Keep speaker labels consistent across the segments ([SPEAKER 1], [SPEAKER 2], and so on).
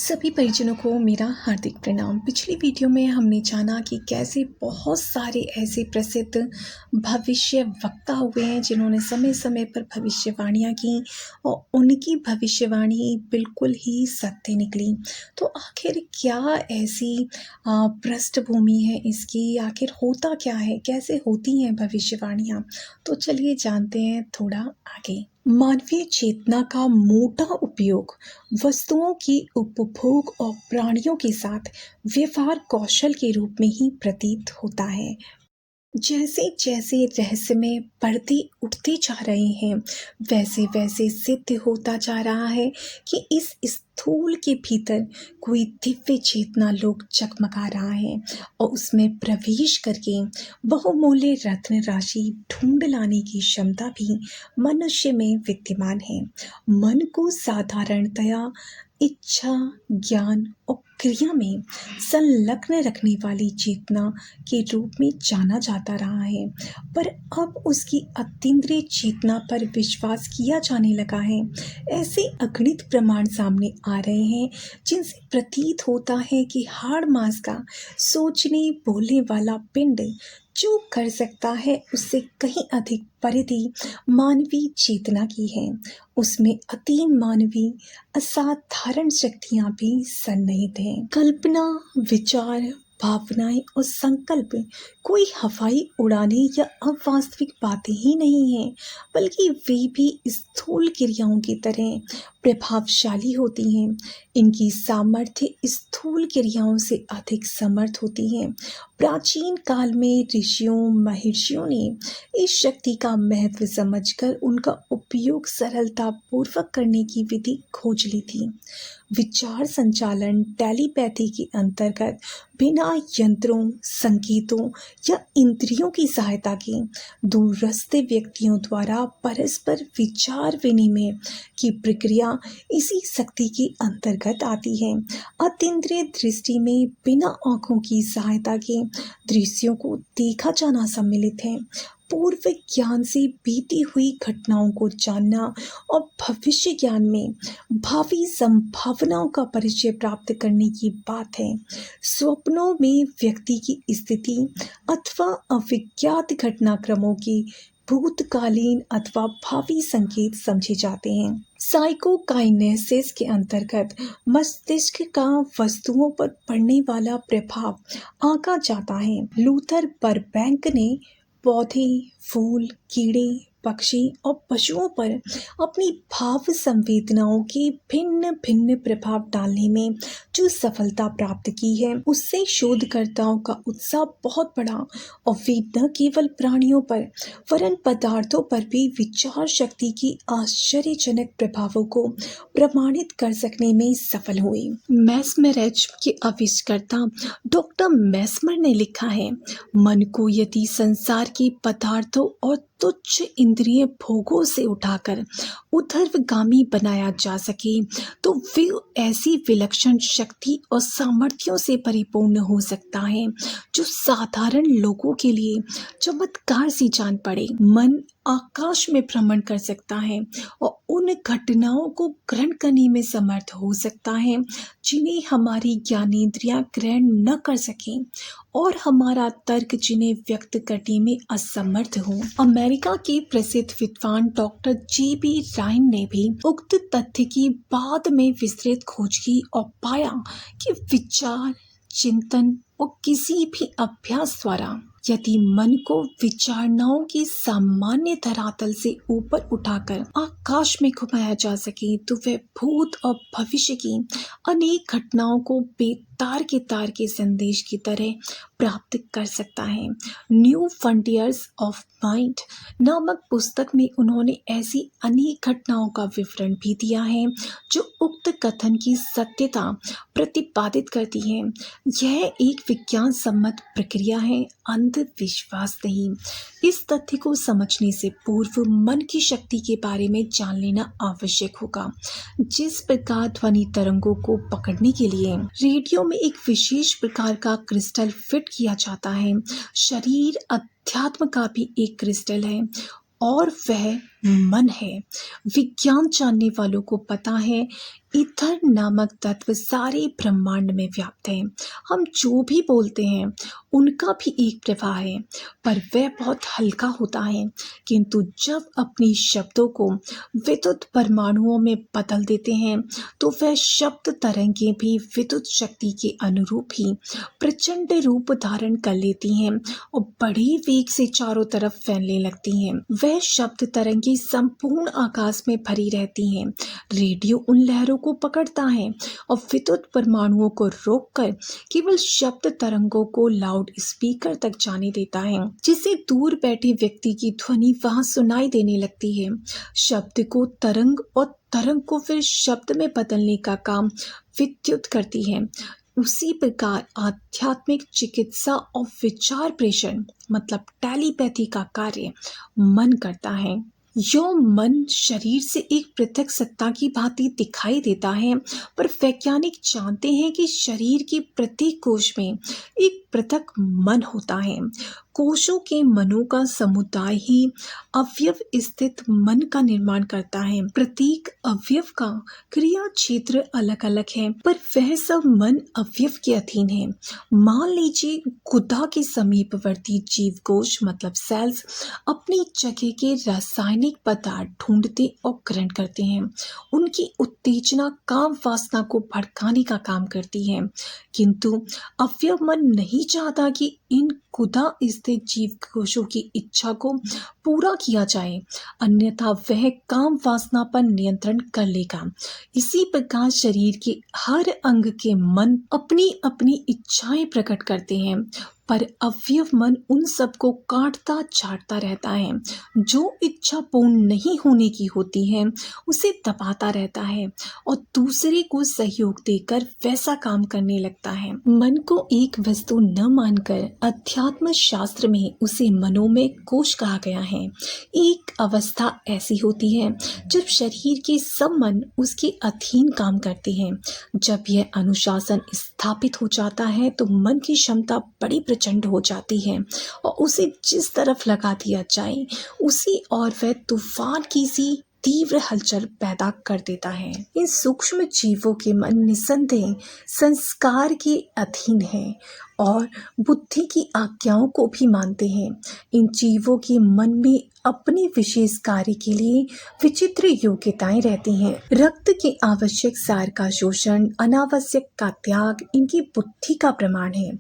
[SPEAKER 1] सभी परिजनों को मेरा हार्दिक प्रणाम। पिछली वीडियो में हमने जाना कि कैसे बहुत सारे ऐसे प्रसिद्ध भविष्य वक्ता हुए हैं जिन्होंने समय समय पर भविष्यवाणियाँ की और उनकी भविष्यवाणी बिल्कुल ही सत्य निकली। तो आखिर क्या ऐसी पृष्ठभूमि है इसकी, आखिर होता क्या है, कैसे होती हैं भविष्यवाणियाँ? तो चलिए जानते हैं थोड़ा आगे। मानवीय चेतना का मोटा उपयोग वस्तुओं की उपभोग और प्राणियों के साथ व्यवहार कौशल के रूप में ही प्रतीत होता है। जैसे जैसे रहस्यमय पर्दे उठते जा रहे हैं, वैसे वैसे सिद्ध होता जा रहा है कि इस स्थूल के भीतर कोई दिव्य चेतना लोक जगमगा रहा है और उसमें प्रवेश करके बहुमूल्य रत्न राशि ढूंढ लाने की क्षमता भी मनुष्य में विद्यमान है। मन को साधारणतया इच्छा, ज्ञान और क्रिया में संलग्न रखने वाली चेतना के रूप में जाना जाता रहा है, पर अब उसकी अतीन्द्रिय चेतना पर विश्वास किया जाने लगा है। ऐसे अगणित प्रमाण सामने आ रहे हैं जिनसे प्रतीत होता है कि हाड़ मास का सोचने बोलने वाला पिंड जो कर सकता है उससे कहीं अधिक परिधि मानवीय चेतना की है। उसमें अतीन मानवीय असाधारण शक्तियां भी सन्निहित हैं। कल्पना, विचार, भावनाएं और संकल्प कोई हवाई उड़ाने या अवास्तविक बातें ही नहीं हैं, बल्कि वे भी स्थूल क्रियाओं की तरह प्रभावशाली होती हैं। इनकी सामर्थ्य स्थूल क्रियाओं से अधिक समर्थ होती है। प्राचीन काल में ऋषियों महर्षियों ने इस शक्ति का महत्व समझकर उनका उपयोग सरलता पूर्वक करने की विधि खोज ली थी। विचार संचालन टेलीपैथी के अंतर्गत बिना यंत्रों, संकेतों या इंद्रियों की सहायता के दूरस्थ व्यक्तियों द्वारा परस्पर विचार विनिमय की प्रक्रिया इसी शक्ति के अंतर्गत आती है। अतीन्द्रिय दृष्टि में बिना आंखों की सहायता के दृश्यों को देखा जाना सम्मिलित है। पूर्व ज्ञान से बीती हुई घटनाओं को जानना और भविष्य ज्ञान में भावी संभावनाओं का परिचय प्राप्त करने की बात है। स्वप्नों में व्यक्ति की स्थिति अथवा अविज्ञात घटनाक्रमों की भूतकालीन अथवा भावी संकेत समझे जाते हैं। साइकोकाइनेसिस के अंतर्गत मस्तिष्क का वस्तुओं पर पड़ने वाला प्रभाव आंका जाता है। लूथर बरबैंक ने पौधे, फूल, कीड़े, पक्षी और पशुओं पर अपनी भाव संवेदनाओं के भिन्न भिन्न प्रभाव डालने में जो सफलता प्राप्त की है, उससे शोधकर्ताओं का उत्साह बहुत बढ़ा और वे न केवल प्राणियों पर वरन पदार्थों पर भी विचार शक्ति की आश्चर्यजनक प्रभावों को प्रमाणित कर सकने में सफल हुए। मैस्मरिज्म के आविष्कर्ता डॉक्टर मैस्मर ने लिखा है, मन को यदि संसार के पदार्थों और तुच्छ इंद्रिय भोगों से उठाकर ऊर्ध्वगामी बनाया जा सके तो वे ऐसी विलक्षण शक्ति और सामर्थ्यों से परिपूर्ण हो सकता है जो साधारण लोगों के लिए चमत्कार सी जान पड़े। मन आकाश में भ्रमण कर सकता है और उन घटनाओं को ग्रहण करने में समर्थ हो सकता है जिन्हें हमारी ज्ञानेंद्रियां ग्रहण न कर सकें और हमारा तर्क जिन्हें व्यक्त करने में असमर्थ हो। अमेरिका के प्रसिद्ध विद्वान डॉक्टर J.B. रायन ने भी उक्त तथ्य की बाद में विस्तृत खोज की और पाया कि विचार, चिंतन और किसी भी अभ्यास द्वारा यदि मन को विचारणाओं के सामान्य धरातल से ऊपर उठाकर आकाश में घुमाया जा सके तो वह भूत और भविष्य की अनेक घटनाओं को बेतार के तार के संदेश की तरह प्राप्त कर सकता है। न्यू फ्रंटियर्स ऑफ माइंड नामक पुस्तक में उन्होंने ऐसी अनेक घटनाओं का विवरण भी दिया है जो उक्त कथन की सत्यता प्रतिपादित करती है। यह एक विज्ञान सम्मत प्रक्रिया है, अंधविश्वास नहीं। इस तथ्य को समझने से पूर्व मन की शक्ति के बारे में जान लेना आवश्यक होगा। जिस प्रकार ध्वनि तरंगों को पकड़ने के लिए रेडियो में एक विशेष प्रकार का क्रिस्टल फिट किया जाता है, शरीर अध्यात्म का भी एक क्रिस्टल है और वह मन है। विज्ञान जानने वालों को पता है ईथर नामक तत्व सारे ब्रह्मांड में व्याप्त है। हम जो भी बोलते हैं उनका भी एक प्रवाह है, पर वह बहुत हल्का होता है। किंतु जब अपनी शब्दों को विद्युत परमाणुओं में बदल देते हैं तो वह शब्द तरंगें भी विद्युत शक्ति के अनुरूप ही प्रचंड रूप धारण कर लेती हैं और बड़ी वेग से चारों तरफ फैलने लगती हैं। वह शब्द तरंगें संपूर्ण आकाश में भरी रहती हैं। रेडियो उन लहरों को पकड़ता है और विद्युत परमाणुओं को रोककर केवल शब्द तरंगों को लाउड स्पीकर तक जाने देता है, जिससे दूर बैठे व्यक्ति की ध्वनि वहां सुनाई देने लगती है। शब्द को तरंग और तरंग को फिर शब्द में बदलने का काम विद्युत करती है। उसी प्रकार आध्यात्मिक चिकित्सा और विचार प्रेषण मतलब टेलीपैथी का कार्य मन करता है। यो मन शरीर से एक पृथक सत्ता की भांति दिखाई देता है, पर वैज्ञानिक जानते हैं कि शरीर के प्रत्येक कोश में एक पृथक मन होता है। कोशों के मनों का समुदाय ही अवयव स्थित मन का निर्माण करता है। प्रत्येक अवयव का क्रिया क्षेत्र अलग अलग है, पर वह सब मन अवयव के अधीन है। मान लीजिए गुदा के समीपवर्ती जीव कोश मतलब सेल्स अपनी जगह के रासायनिक पदार्थ ढूंढते और ग्रहण करते हैं। उनकी उत्तेजना काम वासना को भड़काने का काम करती है, किंतु अवयव मन नहीं चाहता कि इन गुदा स्थित जीव कोशों की इच्छा को पूरा किया जाए, अन्यथा वह काम वासना पर नियंत्रण कर लेगा। इसी प्रकार शरीर के हर अंग के मन अपनी अपनी इच्छाएं प्रकट करते हैं, पर अवयव मन उन सबको काटता छाटता रहता है। जो इच्छा पूर्ण नहीं होने की होती है उसे दबाता रहता है और दूसरे को सहयोग देकर वैसा काम करने लगता है। मन को एक वस्तु न मानकर अध्यात्म शास्त्र में उसे मनोमय कोश कहा गया है। एक अवस्था ऐसी होती है जब शरीर के सब मन उसके अधीन काम करते हैं। जब यह अनुशासन स्थापित हो जाता है तो मन की क्षमता बड़ी प्रचंड हो जाती है और उसे जिस तरफ लगा दिया जाए उसी और वह तूफान की सी तीव्र हलचल पैदा कर देता है। इन सूक्ष्म जीवों के मन निसंदेह संस्कार के अधीन है और बुद्धि की आज्ञाओं को भी मानते हैं। इन जीवों के मन में अपने विशेष कार्य के लिए विचित्र योग्यताएं रहती हैं। रक्त के आवश्यक सार का शोषण, अनावश्यक का त्याग इनकी बुद्धि का प्रमाण है।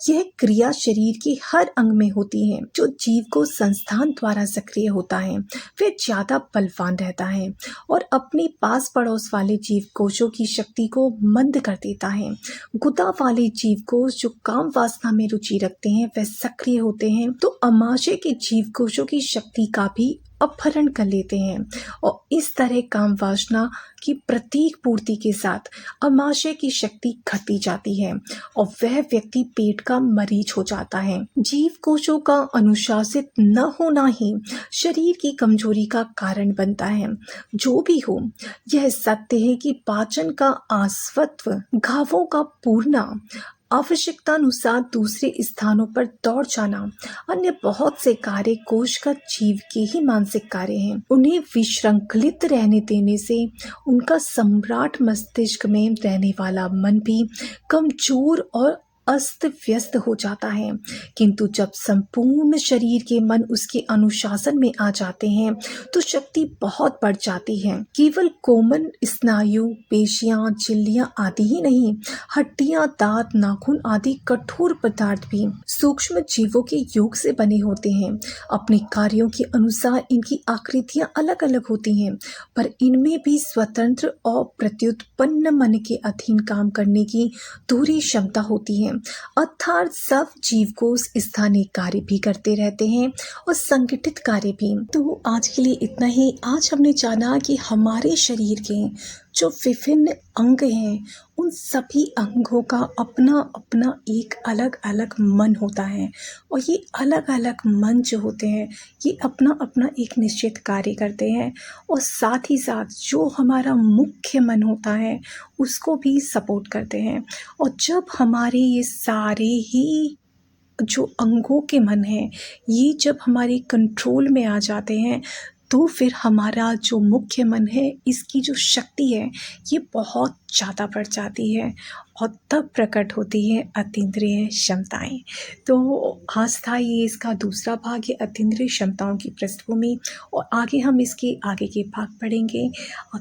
[SPEAKER 1] यह क्रिया शरीर के हर अंग में होती है। जो जीव को संस्थान द्वारा सक्रिय होता है वह ज्यादा बलवान रहता है और अपने पास पड़ोस वाले जीव कोशों की शक्ति को मंद कर देता है। गुदा वाले जीव कोश जो काम वासना में रुचि रखते हैं वह सक्रिय होते हैं तो अमाशय के जीव कोशों की शक्ति का भी अपहरण कर लेते हैं और इस तरह काम वासना की प्रत्येक पूर्ति के साथ अमाशय की शक्ति घटती जाती है और वह व्यक्ति पेट का मरीज हो जाता है। जीव कोशों का अनुशासित न होना ही शरीर की कमजोरी का कारण बनता है। जो भी हो, यह सत्य है कि पाचन का आस्वत्व, घावों का पूर्णा, आवश्यकतानुसार दूसरे स्थानों पर दौड़ जाना, अन्य बहुत से कार्य कोशगत जीव के ही मानसिक कार्य हैं। उन्हें विश्रंखलित रहने देने से उनका सम्राट मस्तिष्क में रहने वाला मन भी कमजोर और अस्त व्यस्त हो जाता है। किंतु जब संपूर्ण शरीर के मन उसके अनुशासन में आ जाते हैं तो शक्ति बहुत बढ़ जाती है। केवल कोमल स्नायु, पेशियां, झिल्लियां आदि ही नहीं, हड्डियां, दांत, नाखून आदि कठोर पदार्थ भी सूक्ष्म जीवों के योग से बने होते हैं। अपने कार्यों के अनुसार इनकी आकृतियां अलग अलग होती हैं, पर इनमें भी स्वतंत्र और प्रत्युत्पन्न मन के अधीन काम करने की पूरी क्षमता होती है। अर्थात सब जीव को स्थानीय कार्य भी करते रहते हैं और संगठित कार्य भी। तो आज के लिए इतना ही। आज हमने जाना कि हमारे शरीर के जो विभिन्न अंग हैं उन सभी अंगों का अपना अपना एक अलग अलग मन होता है और ये अलग अलग मन जो होते हैं ये अपना अपना एक निश्चित कार्य करते हैं और साथ ही साथ जो हमारा मुख्य मन होता है उसको भी सपोर्ट करते हैं। और जब हमारे ये सारे ही जो अंगों के मन हैं ये जब हमारे कंट्रोल में आ जाते हैं तो फिर हमारा जो मुख्य मन है, इसकी जो शक्ति है, ये बहुत ज़्यादा बढ़ जाती है और तब प्रकट होती है अतीन्द्रिय क्षमताएँ। तो आज था ये इसका दूसरा भाग, ये अतीन्द्रिय क्षमताओं की पृष्ठभूमि, और आगे हम इसके आगे के भाग पढ़ेंगे।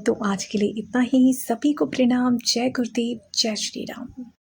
[SPEAKER 1] तो आज के लिए इतना ही। सभी को प्रणाम। जय गुरुदेव, जय श्री राम।